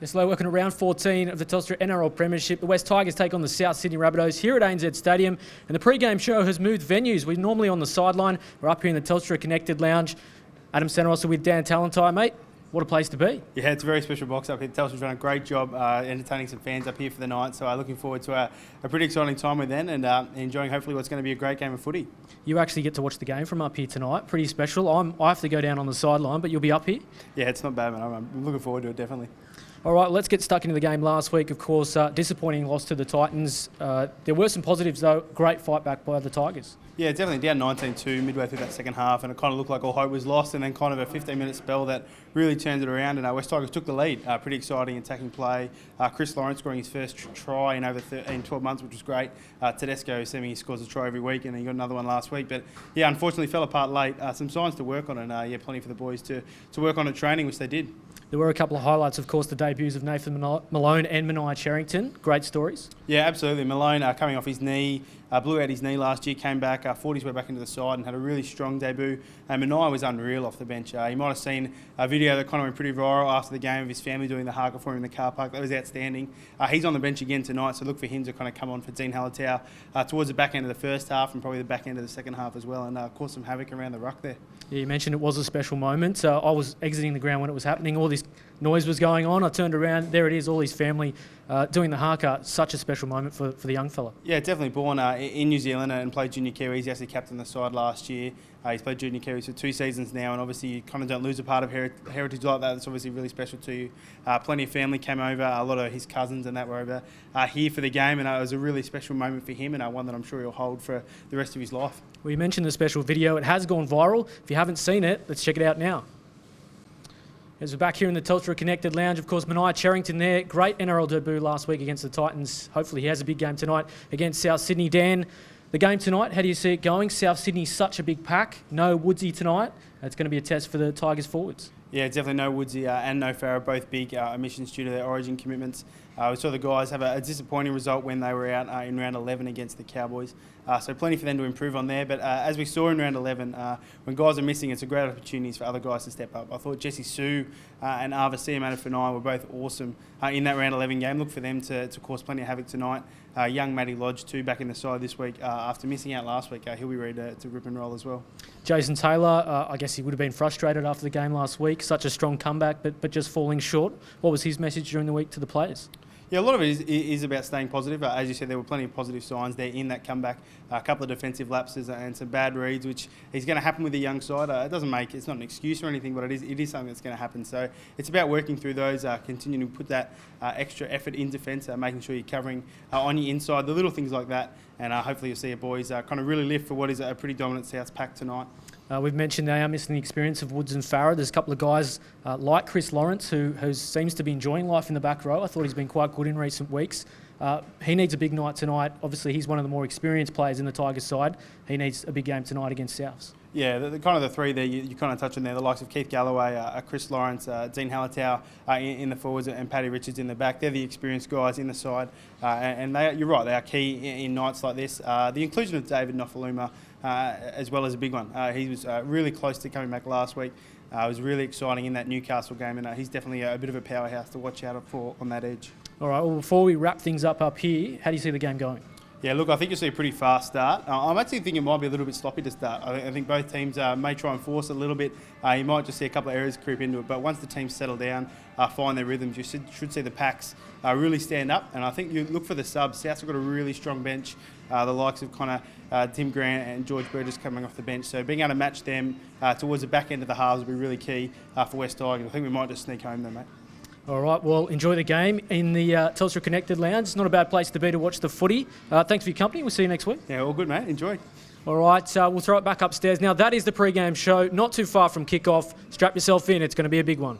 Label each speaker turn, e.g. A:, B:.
A: This low working at round 14 of the Telstra NRL Premiership. The West Tigers take on the South Sydney Rabbitohs here at ANZ Stadium, and the pre-game show has moved venues. We're normally on the sideline. We're up here in the Telstra Connected Lounge. Adam Santarossa with Dan Talentire, mate. What a place to be.
B: Yeah, it's a very special box up here. Telstra's done a great job entertaining some fans up here for the night, so looking forward to a pretty exciting time with them and enjoying hopefully what's going to be a great game of footy.
A: You actually get to watch the game from up here tonight. Pretty special. I have to go down on the sideline, but you'll be up here?
B: Yeah, it's not bad, man. I'm looking forward to it, definitely.
A: All right, let's get stuck into the game last week. Of course, disappointing loss to the Titans. There were some positives, though. Great fight back by the Tigers.
B: Yeah, definitely down 19-2 midway through that second half, and it kind of looked like all hope was lost, and then kind of a 15-minute spell that really turned it around, and West Tigers took the lead. Pretty exciting attacking play. Chris Lawrence scoring his first try in over 12 months, which was great. Tedesco seemingly scores a try every week, and he got another one last week. But yeah, unfortunately fell apart late. Some signs to work on, and yeah, plenty for the boys to work on at training, which they did. There
A: were a couple of highlights, of course, the debuts of Nathan Malone and Mania Cherrington. Great stories.
B: Yeah, absolutely. Malone coming off his knee, blew out his knee last year, came back, 40s way back into the side and had a really strong debut. Mania was unreal off the bench. You might have seen a video that kind of went pretty viral after the game of his family doing the haka for him in the car park. That was outstanding. He's on the bench again tonight, so look for him to kind of come on for Dean Halatau towards the back end of the first half and probably the back end of the second half as well, and cause some havoc around the ruck there.
A: Yeah, you mentioned it was a special moment. I was exiting the ground when it was happening. All this noise was going on. I turned around. There it is, all his family doing the haka. Such a special moment for the young fella.
B: Yeah, definitely born in New Zealand and played junior Kiwis. He's actually captained the side last year. He's played junior Kiwis for 2 seasons now, and obviously you kind of don't lose a part of heritage like that. That's obviously really special to you. Plenty of family came over. A lot of his cousins and that were over here for the game, and it was a really special moment for him, and one that I'm sure he'll hold for the rest of his life.
A: Well, you mentioned the special video. It has gone viral. If you haven't seen it, let's check it out now. As we're back here in the Telstra Connected Lounge, of course, Mania Cherrington there. Great NRL debut last week against the Titans. Hopefully he has a big game tonight against South Sydney. Dan, the game tonight, how do you see it going? South Sydney's such a big pack. No Woodsy tonight. It's going to be a test for the Tigers forwards.
B: Yeah, definitely no Woodsy and no Farah, both big omissions due to their origin commitments. We saw the guys have a disappointing result when they were out in round 11 against the Cowboys. So plenty for them to improve on there. But as we saw in round 11, when guys are missing, it's a great opportunity for other guys to step up. I thought Jesse Sue and Arva Siamanafanai were both awesome in that round 11 game. Look for them to cause plenty of havoc tonight. Young Matty Lodge too back in the side this week after missing out last week. He'll be ready to rip and roll as well.
A: Jason Taylor, I guess he would have been frustrated after the game last week. Such a strong comeback, but just falling short. What was his message during the week to the players?
B: Yeah, a lot of it is about staying positive. As you said, there were plenty of positive signs there in that comeback. A couple of defensive lapses and some bad reads, which is going to happen with the young side. It's not an excuse or anything, but it is something that's going to happen. So it's about working through those, continuing to put that extra effort in defence, making sure you're covering on your inside, the little things like that. And hopefully you'll see your boys kind of really lift for what is a pretty dominant Souths pack tonight.
A: We've mentioned they are missing the experience of Woods and Farah. There's a couple of guys like Chris Lawrence who seems to be enjoying life in the back row. I thought he's been quite good in recent weeks. He needs a big night tonight. Obviously, he's one of the more experienced players in the Tigers side. He needs a big game tonight against Souths.
B: Yeah, the kind of the three there you kind of touch on there, the likes of Keith Galloway, Chris Lawrence, Dean Halatau in the forwards and Paddy Richards in the back. They're the experienced guys in the side, and you're right, they are key in nights like this. The inclusion of David Nofaluma as well as a big one. He was really close to coming back last week. It was really exciting in that Newcastle game, and he's definitely a bit of a powerhouse to watch out for on that edge.
A: All right, well, before we wrap things up here, how do you see the game going?
B: Yeah, look, I think you'll see a pretty fast start. I'm actually thinking it might be a little bit sloppy to start. I think both teams may try and force a little bit. You might just see a couple of errors creep into it, but once the teams settle down, find their rhythms, you should see the packs really stand up. And I think you look for the subs. Souths have got a really strong bench, the likes of Tim Grant and George Burgess coming off the bench. So being able to match them towards the back end of the halves will be really key for West Tigers. I think we might just sneak home there, mate.
A: All right, well, enjoy the game in the Telstra Connected Lounge. It's not a bad place to be to watch the footy. Thanks for your company. We'll see you next week.
B: Yeah, all good, mate. Enjoy.
A: All right, we'll throw it back upstairs. Now, that is the pre-game show, not too far from kick-off. Strap yourself in. It's going to be a big one.